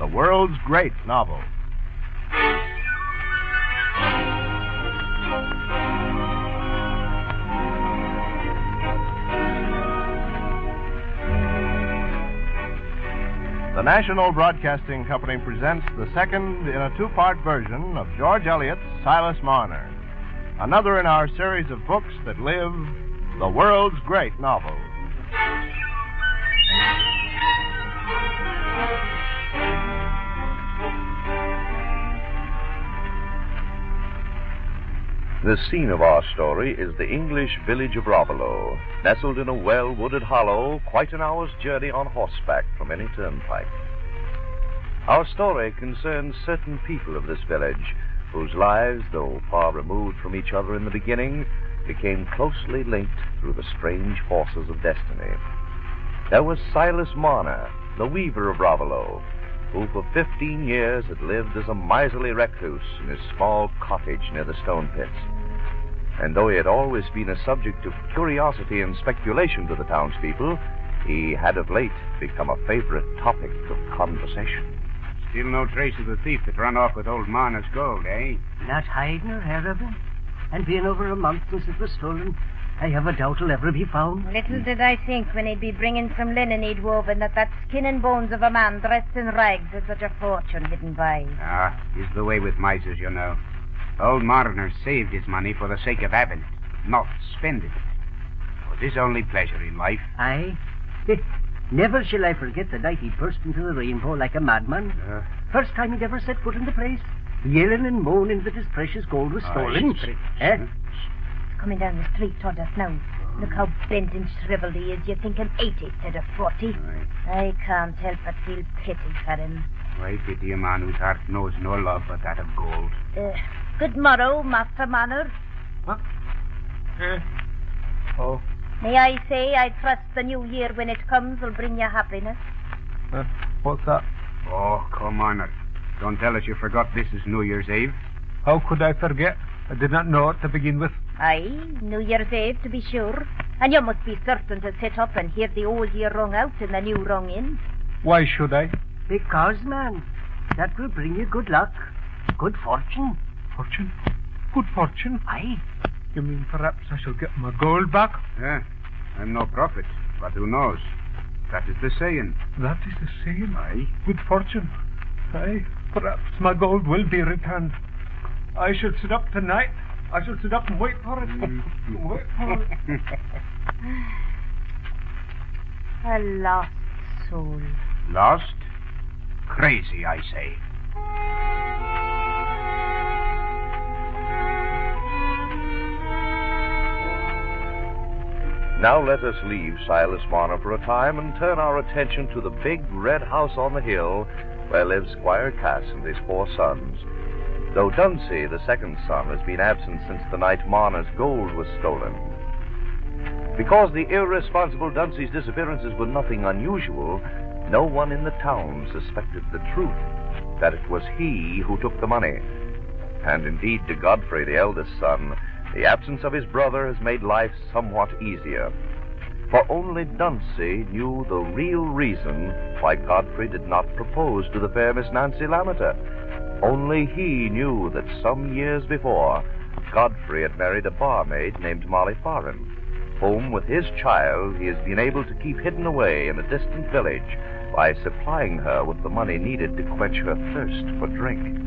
the world's great novel. The National Broadcasting Company presents the second in a two-part version of George Eliot's Silas Marner, another in our series of books that live the world's great novel. The scene of our story is the English village of Rovelo, nestled in a well-wooded hollow, quite an hour's journey on horseback from any turnpike. Our story concerns certain people of this village, whose lives, though far removed from each other in the beginning, became closely linked through the strange forces of destiny. There was Silas Marner, the weaver of Rovelo, who for 15 years had lived as a miserly recluse in his small cottage near the stone pits. And though he had always been a subject of curiosity and speculation to the townspeople, he had of late become a favorite topic of conversation. Still no trace of the thief that ran off with old Marner's gold, eh? Not hide nor hair of him. And being over a month since it was stolen, I have a doubt he'll ever be found. Little did I think when he'd be bringing some linen he'd woven that skin and bones of a man dressed in rags had such a fortune hidden by. Ah, is the way with misers, you know. Old Marner saved his money for the sake of having it, not spending it. For his only pleasure in life. Aye. Never shall I forget the night he burst into the rainbow like a madman. First time he'd ever set foot in the place, yelling and moaning that his precious gold was stolen. Coming down the street toward us now. Look how bent and shriveled he is. You're thinking 80 instead of 40. Right. I can't help but feel pity for him. Why pity a man whose heart knows no love but that of gold? Good morrow, Master Marner. Huh? Oh. May I say I trust the new year when it comes will bring you happiness? What's that? Oh, come on. Don't tell us you forgot this is New Year's Eve. How could I forget? I did not know it to begin with. Aye, New Year's Eve, to be sure. And you must be certain to sit up and hear the old year rung out and the new rung in. Why should I? Because, man, that will bring you good luck, good fortune. Fortune? Good fortune? Aye. You mean perhaps I shall get my gold back? Yeah, I'm no prophet, but who knows? That is the saying. That is the saying? Aye. Good fortune? Aye, perhaps my gold will be returned. I shall sit up tonight. I shall sit up and wait for it. Wait for it. A lost soul. Lost? Crazy, I say. Now let us leave Silas Marner for a time and turn our attention to the big red house on the hill where lives Squire Cass and his 4 sons. Though Dunsey, the second son, has been absent since the night Marner's gold was stolen. Because the irresponsible Dunsey's disappearances were nothing unusual, no one in the town suspected the truth, that it was he who took the money. And indeed, to Godfrey, the eldest son, the absence of his brother has made life somewhat easier. For only Dunsey knew the real reason why Godfrey did not propose to the fair Miss Nancy Lammeter. Only he knew that some years before, Godfrey had married a barmaid named Molly Farren, whom, with his child, he has been able to keep hidden away in a distant village by supplying her with the money needed to quench her thirst for drink.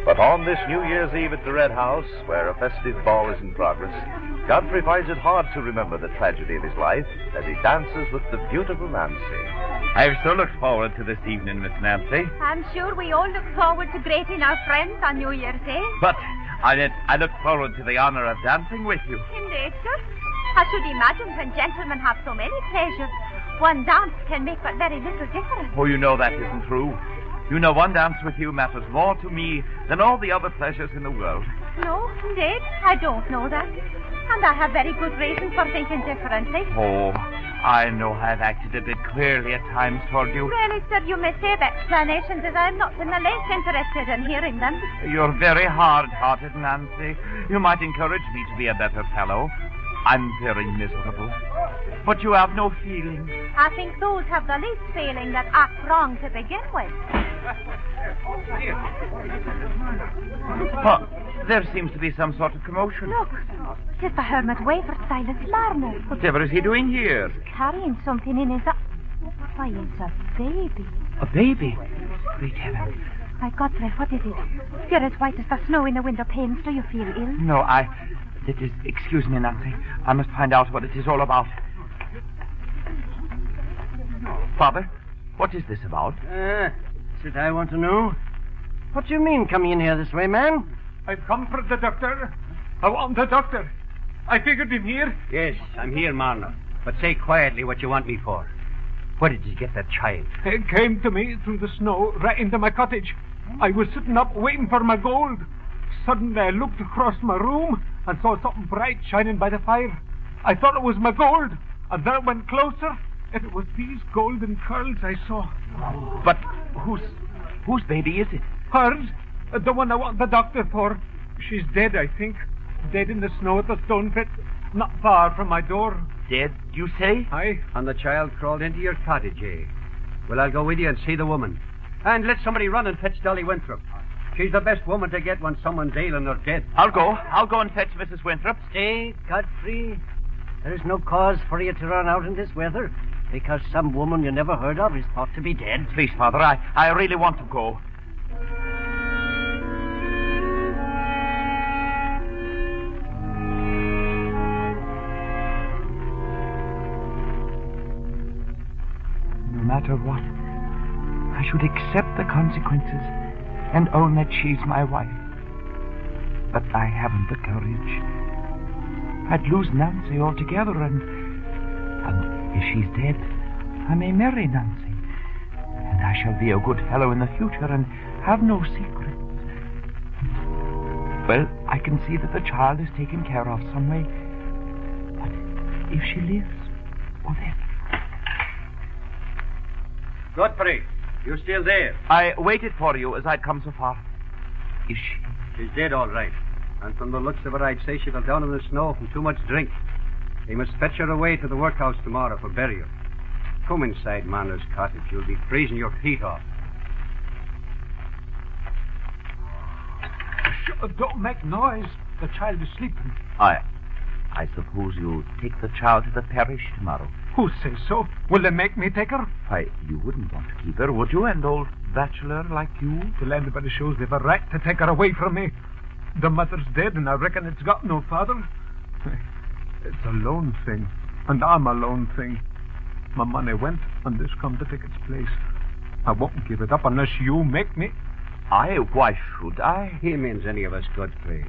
But on this New Year's Eve at the Red House, where a festive ball is in progress, Godfrey finds it hard to remember the tragedy of his life as he dances with the beautiful Nancy. I've so looked forward to this evening, Miss Nancy. I'm sure we all look forward to greeting our friends on New Year's Eve. But I look forward to the honor of dancing with you. Indeed, sir. I should imagine when gentlemen have so many pleasures, one dance can make but very little difference. Oh, you know that isn't true. You know one dance with you matters more to me than all the other pleasures in the world. No, indeed, I don't know that. And I have very good reason for thinking differently. Oh, I know I've acted a bit queerly at times toward you. Really, sir, you may save explanations, as I'm not in the least interested in hearing them. You're very hard-hearted, Nancy. You might encourage me to be a better fellow. I'm very miserable. But you have no feeling. I think those have the least feeling that act wrong to begin with. Oh, there seems to be some sort of commotion. Look, it's the hermit wafer, Silas Marner. Whatever is he doing here? Carrying something in his... Why, it's a baby. A baby? Great heavens. My Godfrey, what is it? You're as white as the snow in the window panes. Do you feel ill? No, excuse me, Nancy. I must find out what it is all about. Father, what is this about? That's it I want to know. What do you mean coming in here this way, man? I've come for the doctor. I want the doctor. I figured him here. Yes, I'm here, Marner. But say quietly what you want me for. Where did you get that child? It came to me through the snow right into my cottage. I was sitting up waiting for my gold. Suddenly I looked across my room and saw something bright shining by the fire. I thought it was my gold, and then I went closer, and it was these golden curls I saw. But whose baby is it? Hers, the one I want the doctor for. She's dead, I think. Dead in the snow at the stone pit, not far from my door. Dead, you say? Aye. And the child crawled into your cottage, eh? Well, I'll go with you and see the woman. And let somebody run and fetch Dolly Winthrop. She's the best woman to get when someone's ailing or dead. I'll go and fetch Mrs. Winthrop. Stay, Godfrey. There's no cause for you to run out in this weather, because some woman you never heard of is thought to be dead. Please, Father, I really want to go. No matter what, I should accept the consequences and own that she's my wife. But I haven't the courage. I'd lose Nancy altogether, and if she's dead, I may marry Nancy. And I shall be a good fellow in the future and have no secrets. Well, I can see that the child is taken care of some way. But if she lives, well then... Godfrey, you still there? I waited for you as I'd come so far. Is she? She's dead, all right. And from the looks of her, I'd say she fell down in the snow from too much drink. They must fetch her away to the workhouse tomorrow for burial. Come inside Marner's cottage. You'll be freezing your feet off. Don't make noise. The child is sleeping. I suppose you'll take the child to the parish tomorrow. Who says so? Will they make me take her? Why, you wouldn't want to keep her, would you? An old bachelor like you? Till anybody shows they've a right to take her away from me. The mother's dead, and I reckon it's got no father. It's a lone thing, and I'm a lone thing. My money went, and this come to take its place. I won't give it up unless you make me. Why should I? He means any of us, Godfrey.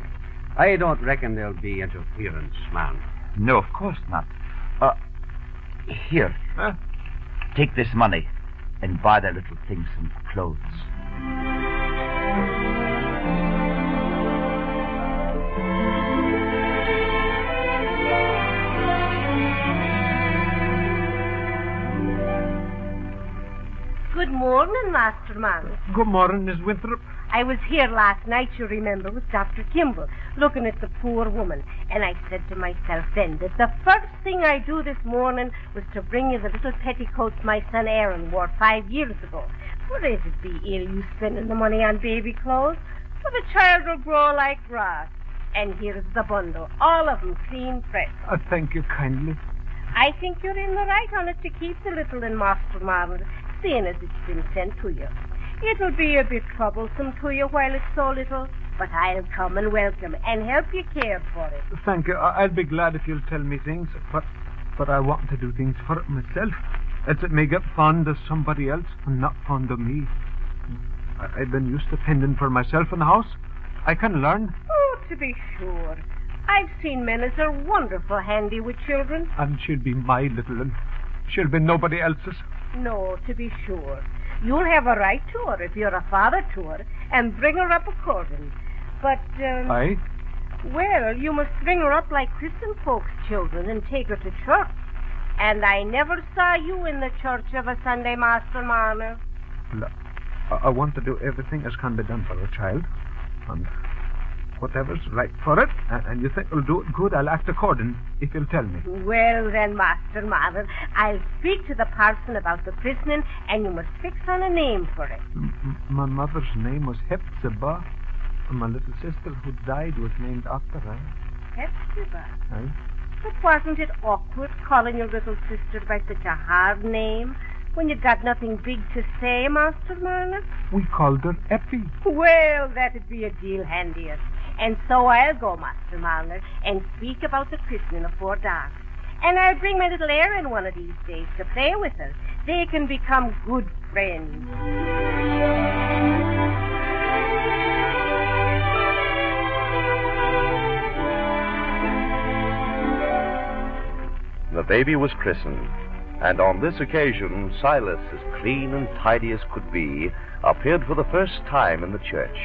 I don't reckon there'll be interference, man. No, of course not. Here. Huh? Take this money and buy that little thing some clothes. Good morning, Master Man. Good morning, Miss Winthrop. I was here last night, you remember, with Dr. Kimball, looking at the poor woman. And I said to myself then that the first thing I do this morning was to bring you the little petticoats my son Aaron wore 5 years ago. For it'd be ill you spending the money on baby clothes, for the child will grow like grass. And here's the bundle, all of them clean fresh. Thank you kindly. I think you're in the right on it to keep the little in Master Marner, seeing as it's been sent to you. It'll be a bit troublesome to you while it's so little, but I'll come and welcome and help you care for it. Thank you. I'll be glad if you'll tell me things, but I want to do things for it myself. It's it may get fond of somebody else and not fond of me. I've been used to fending for myself in the house. I can learn. Oh, to be sure. I've seen men as are wonderful handy with children. And she'll be my little one. She'll be nobody else's. No, to be sure. You'll have a right to her if you're a father to her, and bring her up according. But, Aye? Well, you must bring her up like Christian folks' children and take her to church. And I never saw you in the church of a Sunday, Master Marner. I want to do everything as can be done for a child. And whatever's right for it, and you think will do it good, I'll act according, if you'll tell me. Well, then, Master Marner, I'll speak to the parson about the christening, and you must fix on a name for it. My mother's name was Hepzibah, and my little sister who died was named after her. Hepzibah? Aye. But wasn't it awkward calling your little sister by such a hard name when you'd got nothing big to say, Master Marner? We called her Eppie. Well, that'd be a deal handier. And so I'll go, Master Marner, and speak about the christening afore dark. And I'll bring my little Erin one of these days to play with her. They can become good friends. The baby was christened, and on this occasion, Silas, as clean and tidy as could be, appeared for the first time in the church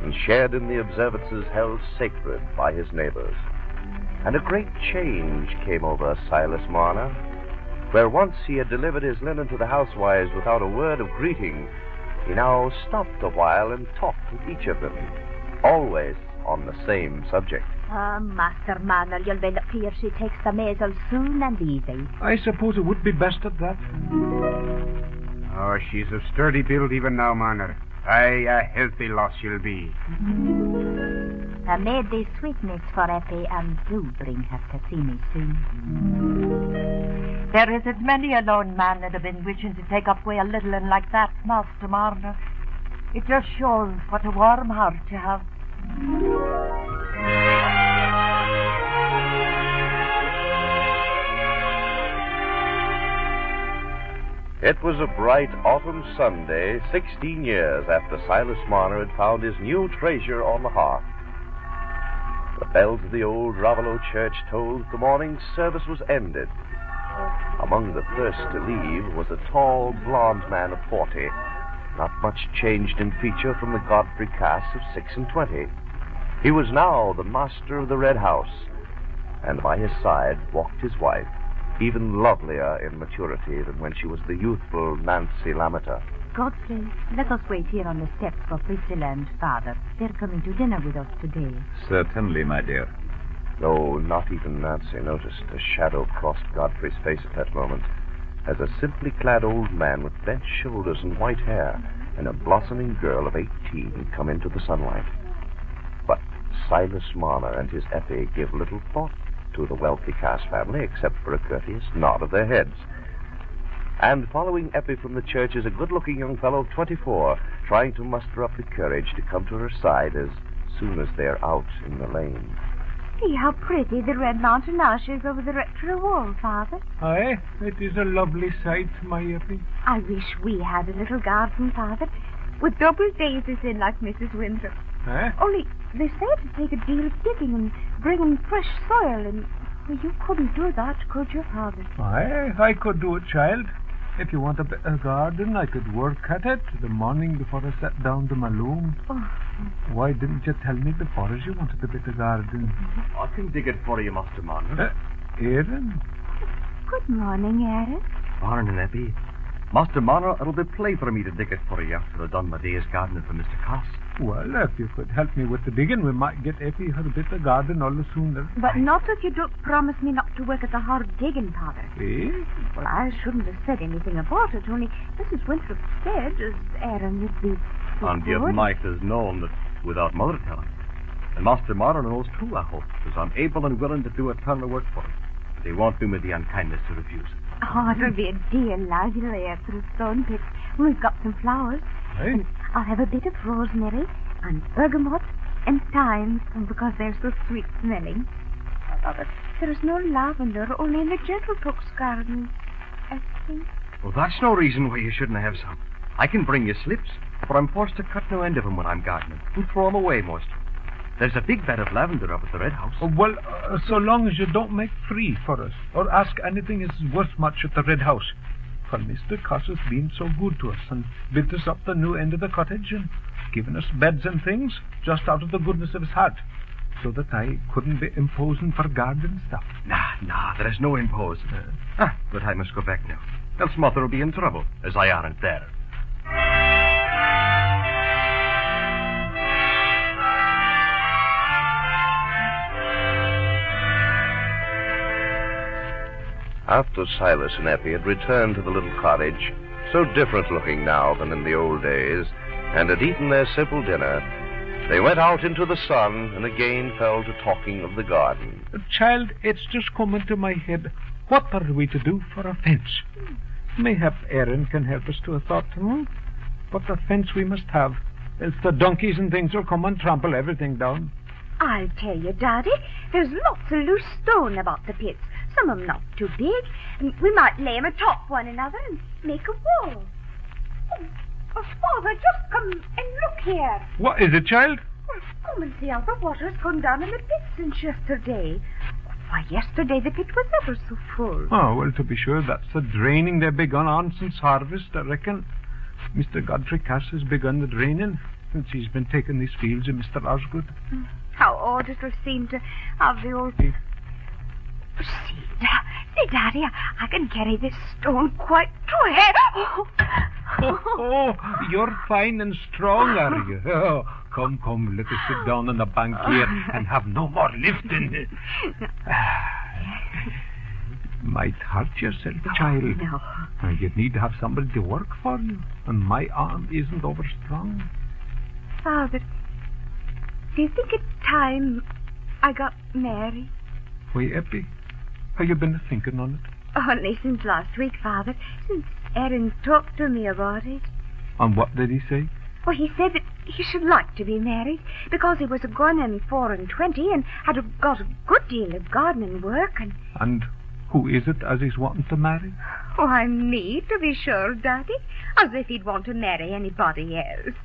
and shared in the observances held sacred by his neighbors. And a great change came over Silas Marner. Where once he had delivered his linen to the housewives without a word of greeting, he now stopped a while and talked with each of them, always on the same subject. Master Marner, you'll be lucky if she takes the measles soon and easy. I suppose it would be best at that. Oh, she's of sturdy build even now, Marner. Aye, a healthy loss she'll be. I made these sweetmeats for Eppie, and do bring her to see me soon. There isn't many a lone man that have been wishing to take up with a little un like that, Master Marner. It just shows what a warm heart you have. It was a bright autumn Sunday, 16 years after Silas Marner had found his new treasure on the hearth. The bells of the old Raveloe church told the morning service was ended. Among the first to leave was a tall, blond man of 40, not much changed in feature from the Godfrey Cass of 26. He was now the master of the Red House, and by his side walked his wife, even lovelier in maturity than when she was the youthful Nancy Lammeter. Godfrey, let us wait here on the steps for Priscilla and Father. They're coming to dinner with us today. Certainly, my dear. No, not even Nancy noticed a shadow crossed Godfrey's face at that moment, as a simply clad old man with bent shoulders and white hair and a blossoming girl of 18 come into the sunlight. But Silas Marner and his Effie give little thought to the wealthy Cass family, except for a courteous nod of their heads. And following Eppie from the church is a good-looking young fellow of 24, trying to muster up the courage to come to her side as soon as they're out in the lane. See how pretty the red mountain ash is over the rectory wall, Father. Aye, it is a lovely sight, my Eppie. I wish we had a little garden, Father, with double daisies in like Mrs. Winthrop. Eh? Only they say to take a deal of digging and bring in fresh soil, and well, you couldn't do that, could you, Father? Aye, I could do it, child. If you want a bit of garden, I could work at it the morning before I sat down to my loom. Oh. Why didn't you tell me before as you wanted a bit of garden? I can dig it for you, Master Marner. Aaron? Good morning, Aaron. Morning, Eppie. Master Marner, it'll be play for me to dig it for you after I've done my day's gardening for Mr. Cass. Well, if you could help me with the digging, we might get Eppie her bit of garden all the sooner. But not if you don't promise me not to work at the hard digging, Father. Eh? Well, I shouldn't have said anything about it, only Mrs. Winthrop said, as Aaron would be so And you good. might have known that without Mother telling. And Master Marner knows too, I hope, because I'm able and willing to do a ton of work for him. But he won't do me the unkindness to refuse it. Oh, it'll be a dear lively layer through stone pits. We've got some flowers. Hey? And I'll have a bit of rosemary and bergamot and thyme because they're so sweet smelling. But there's no lavender, only in the gentlefolk's garden, I think. Well, that's no reason why you shouldn't have some. I can bring you slips, but I'm forced to cut no end of them when I'm gardening and throw them away most. There's a big bed of lavender up at the Red House. Oh, well, so long as you don't make free for us or ask anything is worth much at the Red House. For Mr. Cass has been so good to us and built us up the new end of the cottage and given us beds and things just out of the goodness of his heart. so that I couldn't be imposing for garden stuff. Nah, there is no impose. But I must go back now. Else Mother will be in trouble, as I aren't there. After Silas and Eppie had returned to the little cottage, so different looking now than in the old days, and had eaten their simple dinner, they went out into the sun and again fell to talking of the garden. Child, it's just come into my head. What are we to do for a fence? Mayhap Aaron can help us to a thought. What a fence we must have, else the donkeys and things will come and trample everything down. I'll tell you, Daddy, there's lots of loose stone about the pits. Some of them not too big, and we might lay 'em atop one another and make a wall. Oh, Father, just come and look here. What is it, child? Well, come and see how the water's gone down in the pit since yesterday. Why, yesterday the pit was ever so full. Oh, well, to be sure, that's the draining they've begun on since harvest, I reckon. Mr. Godfrey Cass has begun the draining since he's been taking these fields of Mr. Osgood. How odd it'll seem to have the old... See, Daddy, I can carry this stone quite to ahead. Oh, you're fine and strong, are you? Oh, come, let us sit down on the bank here and have no more lifting. Might hurt yourself, child. No. You'd need to have somebody to work for you, and my arm isn't overstrong. Father, do you think it's time I got married? Why, Eppie, have you been thinking on it? Only since last week, Father, since Aaron talked to me about it. And what did he say? Well, he said that he should like to be married because he was going in 24 and had got a good deal of gardening work and... And who is it as he's wanting to marry? Why, me, to be sure, Daddy. As if he'd want to marry anybody else.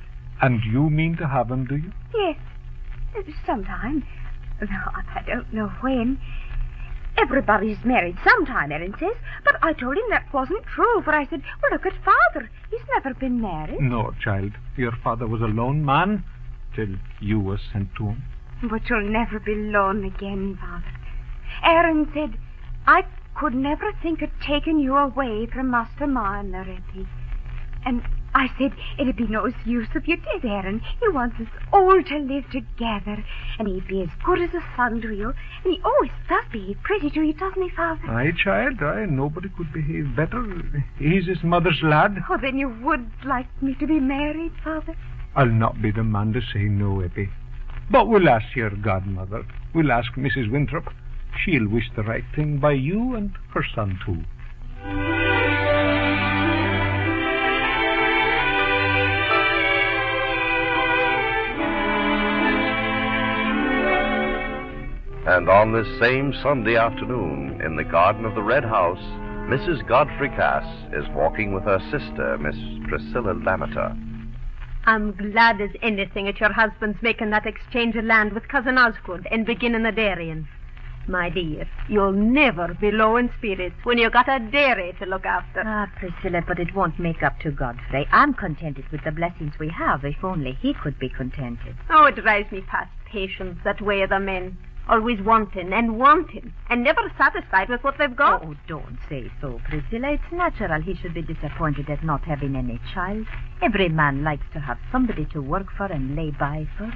And you mean to have him, do you? Yes. Sometime. No, I don't know when. Everybody's married sometime, Aaron says. But I told him that wasn't true, for I said, well, look at Father. He's never been married. No, child. Your father was a lone man till you was sent to him. But you'll never be lone again, Father. Aaron said, I could never think of taking you away from Master Marner, Eppie. And I said, it'd be no use if you did, Aaron. He wants us all to live together, and he'd be as good as a son to you. And he always does behave pretty to you, doesn't he, Father? Aye, child, aye. Nobody could behave better. He's his mother's lad. Oh, then you would like me to be married, Father? I'll not be the man to say no, Eppie. But we'll ask your godmother. We'll ask Mrs. Winthrop. She'll wish the right thing by you and her son, too. And on this same Sunday afternoon, in the garden of the Red House, Mrs. Godfrey Cass is walking with her sister, Miss Priscilla Lammeter. I'm glad as anything at your husband's making that exchange of land with Cousin Osgood and beginning the dairying. My dear, you'll never be low in spirits when you've got a dairy to look after. Ah, Priscilla, but it won't make up to Godfrey. I'm contented with the blessings we have, if only he could be contented. Oh, it drives me past patience, that way of the men. Always wanting, and never satisfied with what they've got. Oh, don't say so, Priscilla. It's natural he should be disappointed at not having any child. Every man likes to have somebody to work for and lay by for.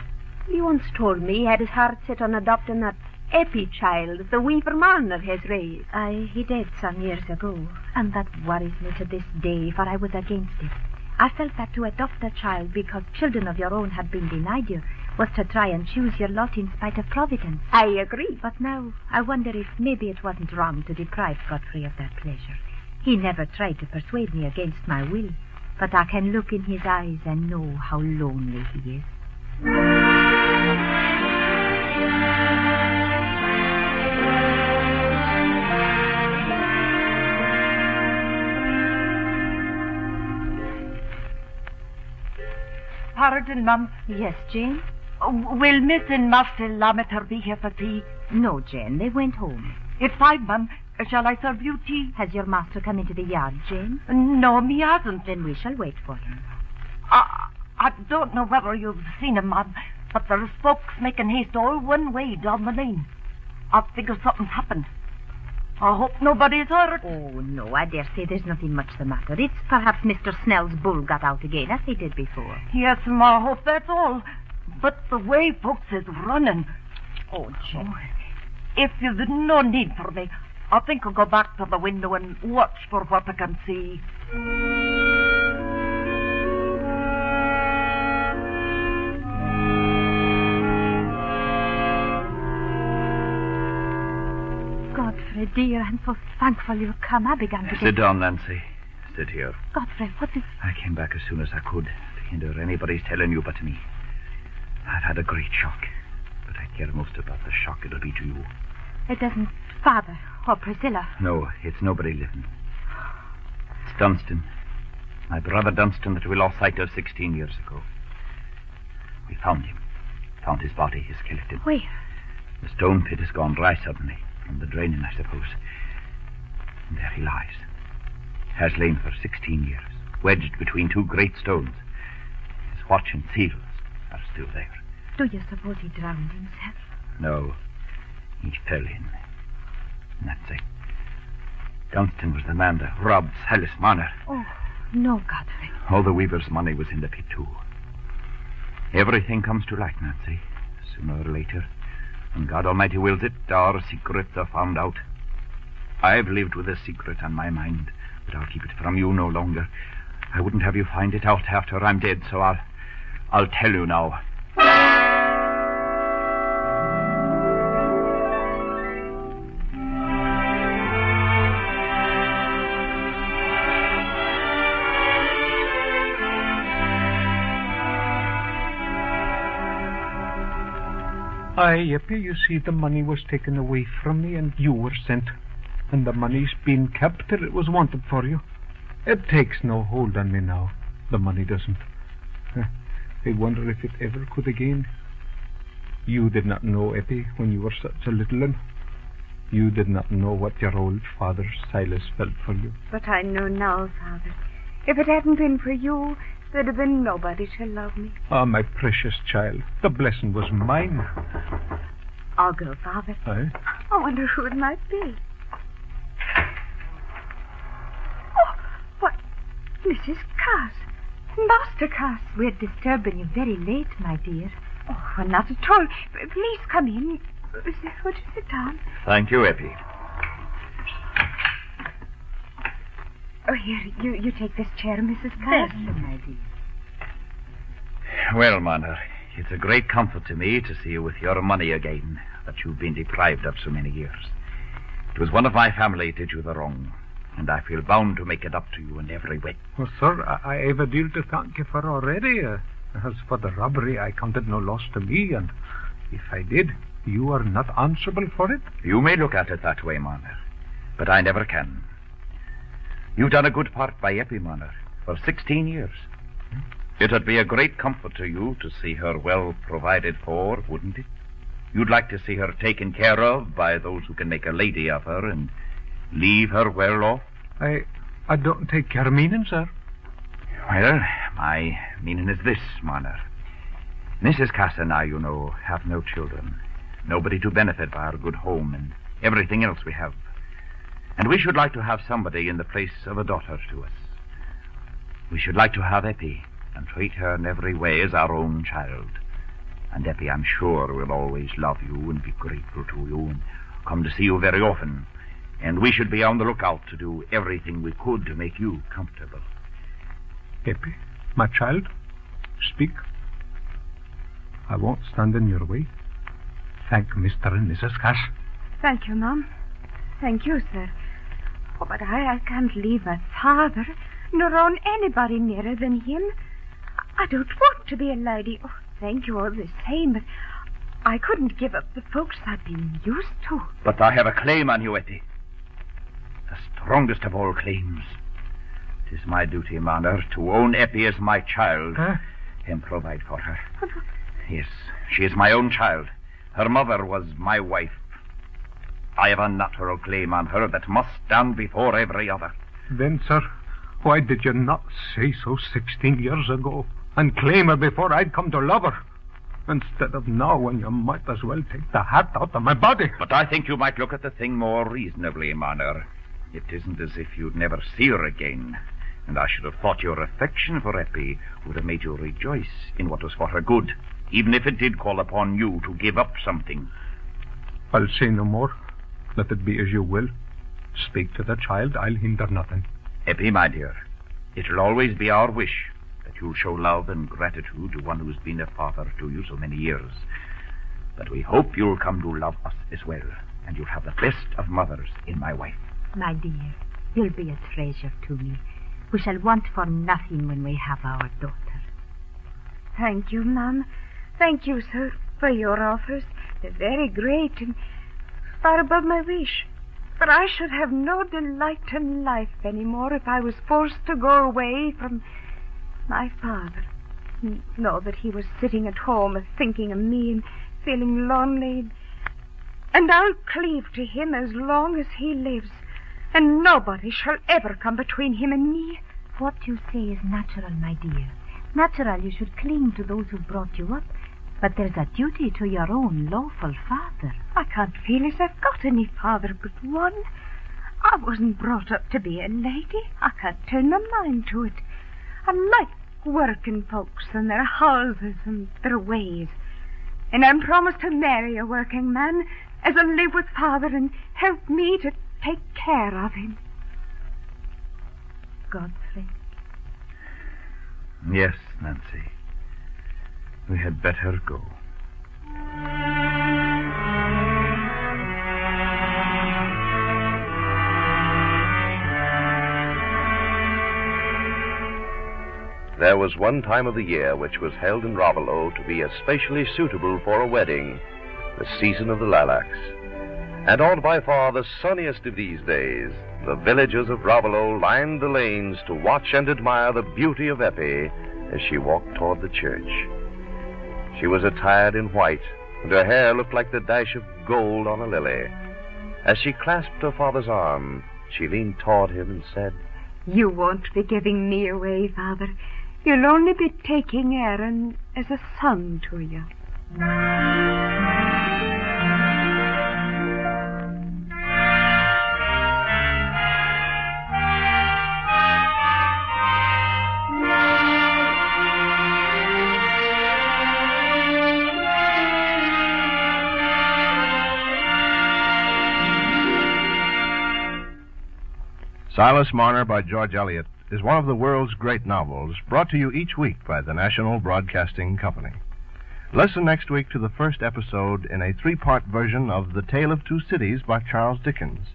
He once told me he had his heart set on adopting that Eppie child the weaver Marner has raised. Aye, he did some years ago, and that worries me to this day, for I was against it. I felt that to adopt a child because children of your own had been denied you was to try and choose your lot in spite of Providence. I agree. But now I wonder if maybe it wasn't wrong to deprive Godfrey of that pleasure. He never tried to persuade me against my will, but I can look in his eyes and know how lonely he is. Pardon, Mum. Yes, Jane? Will Miss and Master Lammeter be here for tea? No, Jane. They went home. It's fine, Mum. Shall I serve you tea? Has your master come into the yard, Jane? No, he hasn't. Then we shall wait for him. I don't know whether you've seen him, Mum, But there's folks making haste all one way down the lane. I figure something's happened. I hope nobody's hurt. Oh, no, I dare say there's nothing much the matter. It's perhaps Mr. Snell's bull got out again, as he did before. Yes, I hope that's all. But the way folks is running... Oh, Jim. If you've no need for me, I think I'll go back to the window and watch for what I can see. Godfrey, dear, I'm so thankful you've come. I began to Sit down, Nancy. Sit here. Godfrey, what is... I came back as soon as I could to hinder anybody's telling you but me. I've had a great shock, but I care most about the shock it'll be to you. It isn't Father or Priscilla. No, it's nobody living. It's Dunstan. My brother Dunstan that we lost sight of 16 years ago. We found him. Found his body, his skeleton. Where? The stone pit has gone dry suddenly. From the draining, I suppose. And there he lies. Has lain for 16 years, wedged between two great stones. His watch and seals are still there. Do you suppose he drowned himself? No. He fell in. Nancy. Dunstan was the man that robbed Silas Marner. Oh, no, Godfrey. All the weaver's money was in the pit, too. Everything comes to light, Nancy, sooner or later. When God Almighty wills it, our secrets are found out. I've lived with a secret on my mind, but I'll keep it from you no longer. I wouldn't have you find it out after I'm dead, so I'll tell you now. Aye, Eppie, you see, the money was taken away from me and you were sent. And the money's been kept till it was wanted for you. It takes no hold on me now. The money doesn't. I wonder if it ever could again. You did not know, Eppie, when you were such a little one. You did not know what your old father, Silas, felt for you. But I know now, Father. If it hadn't been for you, there'd have been nobody to love me. Ah, my precious child. The blessing was mine. I'll go, Father. Aye? I wonder who it might be. Oh, what? Mrs. Cass. Master Cass. We're disturbing you very late, my dear. Oh, well, not at all. Please come in. Would you sit down? Thank you, Eppie. Oh, here, you take this chair, Mrs. Cass. Bless you, my dear. Well, Marner, it's a great comfort to me to see you with your money again that you've been deprived of so many years. It was one of my family did you the wrong, and I feel bound to make it up to you in every way. Well, sir, I have a deal to thank you for already. As for the robbery, I counted no loss to me, and if I did, you are not answerable for it. You may look at it that way, Marner, but I never can. You've done a good part by Eppie, Marner, for 16 years. It'd be a great comfort to you to see her well provided for, wouldn't it? You'd like to see her taken care of by those who can make a lady of her and leave her well off? I don't take your meaning, sir. Well, my meaning is this, Marner. Mrs. Cass and I, you know, have no children. Nobody to benefit by our good home and everything else we have. And we should like to have somebody in the place of a daughter to us. We should like to have Eppie and treat her in every way as our own child. And Eppie, I'm sure, will always love you and be grateful to you and come to see you very often. And we should be on the lookout to do everything we could to make you comfortable. Eppie, my child, speak. I won't stand in your way. Thank Mr. and Mrs. Cass. Thank you, Mum. Thank you, sir. Oh, but I can't leave my father, nor own anybody nearer than him. I don't want to be a lady. Oh, thank you all the same, but I couldn't give up the folks I've been used to. But I have a claim on you, Eppie. The strongest of all claims. It is my duty, Marner, to own Eppie as my child and provide for her. Yes, she is my own child. Her mother was my wife. I have a natural claim on her that must stand before every other. Then, sir, why did you not say so 16 years ago and claim her before I'd come to love her? Instead of now, when you might as well take the hat out of my body. But I think you might look at the thing more reasonably, Marner. It isn't as if you'd never see her again. And I should have thought your affection for Eppie would have made you rejoice in what was for her good, even if it did call upon you to give up something. I'll say no more. Let it be as you will. Speak to the child. I'll hinder nothing. Eppie, my dear, it'll always be our wish that you'll show love and gratitude to one who's been a father to you so many years. But we hope you'll come to love us as well, and you'll have the best of mothers in my wife. My dear, you'll be a treasure to me. We shall want for nothing when we have our daughter. Thank you, Mum. Thank you, sir, for your offers. They're very great and far above my wish. But I should have no delight in life any more if I was forced to go away from my father. Know that he was sitting at home thinking of me and feeling lonely. And I'll cleave to him as long as he lives. And nobody shall ever come between him and me. What you say is natural, my dear. Natural you should cling to those who brought you up. But there's a duty to your own lawful father. I can't feel as I've got any father but one. I wasn't brought up to be a lady. I can't turn my mind to it. I like working folks and their houses and their ways. And I'm promised to marry a working man as'll live with father and help me to take care of him. Godfrey. Yes, Nancy. We had better go. There was one time of the year which was held in Raveloe to be especially suitable for a wedding, the season of the lilacs. And on by far the sunniest of these days, the villagers of Raveloe lined the lanes to watch and admire the beauty of Eppie as she walked toward the church. She was attired in white, and her hair looked like the dash of gold on a lily. As she clasped her father's arm, she leaned toward him and said, You won't be giving me away, Father. You'll only be taking Aaron as a son to you. Silas Marner by George Eliot is one of the world's great novels, brought to you each week by the National Broadcasting Company. Listen next week to the first episode in a 3-part version of The Tale of Two Cities by Charles Dickens.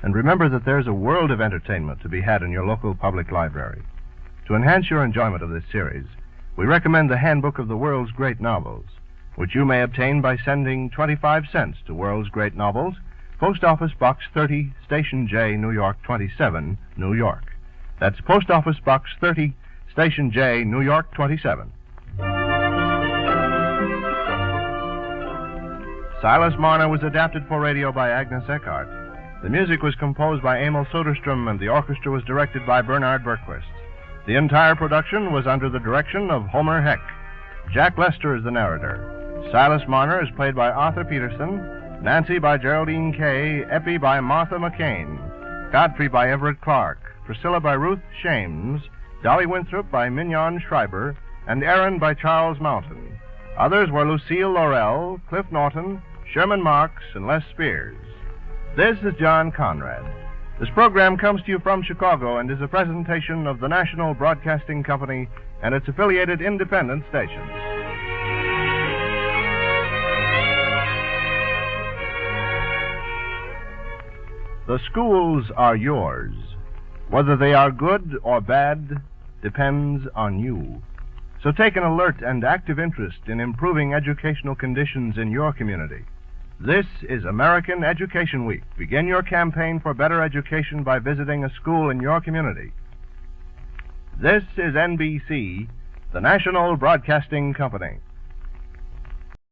And remember that there's a world of entertainment to be had in your local public library. To enhance your enjoyment of this series, we recommend the Handbook of the World's Great Novels, which you may obtain by sending 25 cents to World's Great Novels, Post Office Box 30, Station J, New York 27, New York. That's Post Office Box 30, Station J, New York 27. Silas Marner was adapted for radio by Agnes Eckhart. The music was composed by Emil Soderstrom, and the orchestra was directed by Bernard Berquist. The entire production was under the direction of Homer Heck. Jack Lester is the narrator. Silas Marner is played by Arthur Peterson, Nancy by Geraldine Kay, Eppie by Martha McCain, Godfrey by Everett Clark, Priscilla by Ruth Shames, Dolly Winthrop by Mignon Schreiber, and Aaron by Charles Mountain. Others were Lucille Laurel, Cliff Norton, Sherman Marks, and Les Spears. This is John Conrad. This program comes to you from Chicago and is a presentation of the National Broadcasting Company and its affiliated independent stations. The schools are yours. Whether they are good or bad depends on you. So take an alert and active interest in improving educational conditions in your community. This is American Education Week. Begin your campaign for better education by visiting a school in your community. This is NBC, the National Broadcasting Company.